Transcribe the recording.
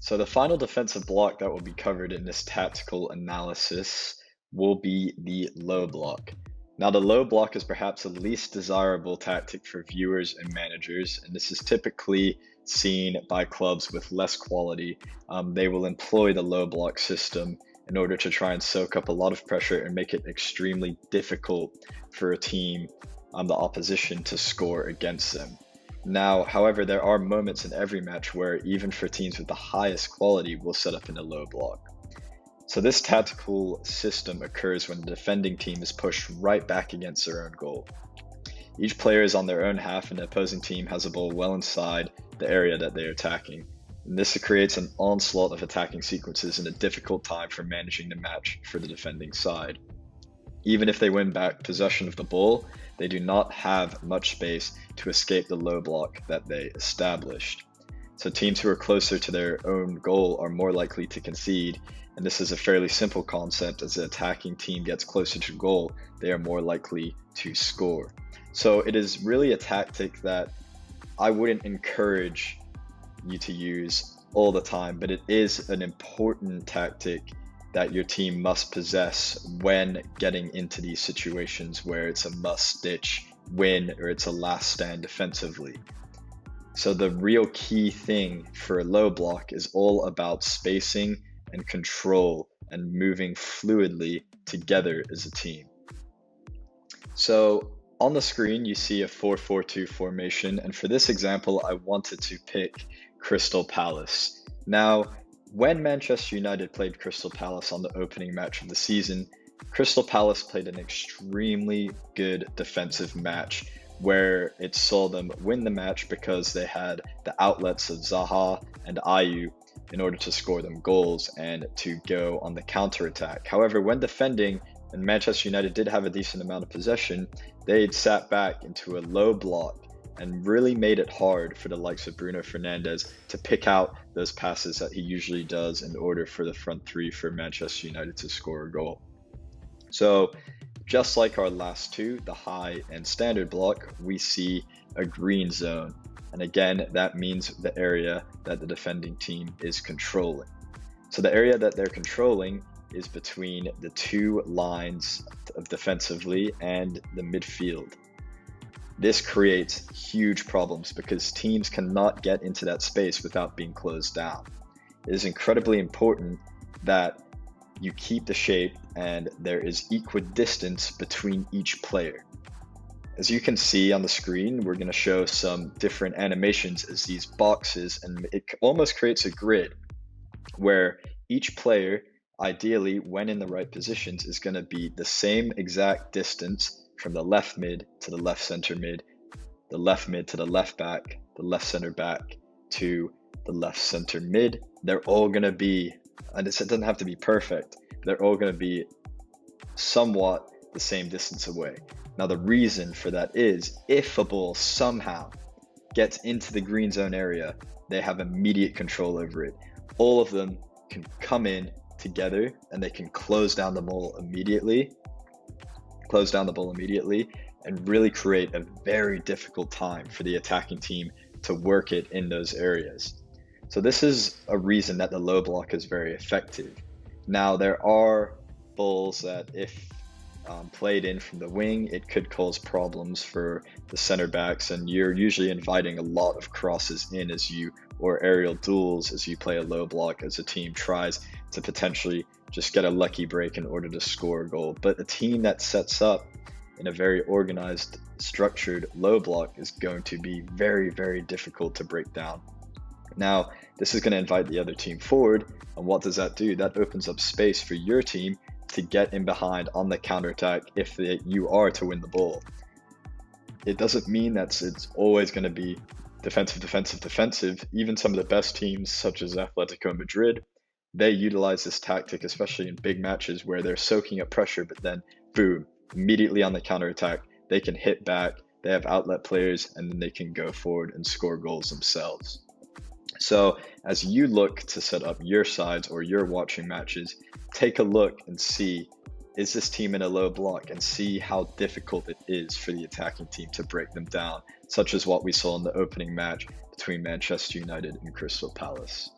So the final defensive block that will be covered in this tactical analysis will be the low block. Now, the low block is perhaps the least desirable tactic for viewers and managers, and this is typically seen by clubs with less quality. They will employ the low block system in order to try and soak up a lot of pressure and make it extremely difficult for a team, the opposition, to score against them. Now, however, there are moments in every match where even for teams with the highest quality will set up in a low block. So this tactical system occurs when the defending team is pushed right back against their own goal. Each player is on their own half and the opposing team has a ball well inside the area that they are attacking. And this creates an onslaught of attacking sequences and a difficult time for managing the match for the defending side. Even if they win back possession of the ball, they do not have much space to escape the low block that they established. So teams who are closer to their own goal are more likely to concede, and this is a fairly simple concept. As the attacking team gets closer to goal, they are more likely to score. So it is really a tactic that I wouldn't encourage you to use all the time, but it is an important tactic that your team must possess when getting into these situations where it's a must-ditch win or it's a last stand defensively. So the real key thing for a low block is all about spacing and control and moving fluidly together as a team. So on the screen, you see a 4-4-2 formation, and for this example, I wanted to pick Crystal Palace. Now, when Manchester United played Crystal Palace on the opening match of the season, Crystal Palace played an extremely good defensive match where it saw them win the match because they had the outlets of Zaha and Ayew in order to score them goals and to go on the counter-attack. However, when defending, and Manchester United did have a decent amount of possession, they'd sat back into a low block and really made it hard for the likes of Bruno Fernandes to pick out those passes that he usually does in order for the front three for Manchester United to score a goal. So just like our last two, the high and standard block, we see a green zone. And again, that means the area that the defending team is controlling. So the area that they're controlling is between the two lines of defensively and the midfield. This creates huge problems because teams cannot get into that space without being closed down. It is incredibly important that you keep the shape and there is equidistance between each player. As you can see on the screen, we're going to show some different animations as these boxes, and it almost creates a grid where each player, ideally when in the right positions, is going to be the same exact distance from the left mid to the left center mid, the left mid to the left back, the left center back to the left center mid. They're all going to be, and it doesn't have to be perfect, they're all going to be somewhat the same distance away. Now the reason for that is if a ball somehow gets into the green zone area, they have immediate control over it. All of them can come in together and they can close down the ball immediately and really create a very difficult time for the attacking team to work it in those areas. So this is a reason that the low block is very effective. Now there are balls that if played in from the wing, it could cause problems for the center backs, and you're usually inviting a lot of crosses in or aerial duels as you play a low block, as a team tries to potentially just get a lucky break in order to score a goal. But a team that sets up in a very organized, structured low block is going to be very, very difficult to break down. Now, this is going to invite the other team forward, and what does that do? That opens up space for your team to get in behind on the counterattack if you are to win the ball. It doesn't mean that it's always going to be defensive. Even some of the best teams, such as Atletico Madrid, they utilize this tactic, especially in big matches where they're soaking up pressure, but then boom, immediately on the counterattack, they can hit back, they have outlet players, and then they can go forward and score goals themselves. So as you look to set up your sides or you're watching matches, take a look and see, is this team in a low block, and see how difficult it is for the attacking team to break them down, such as what we saw in the opening match between Manchester United and Crystal Palace.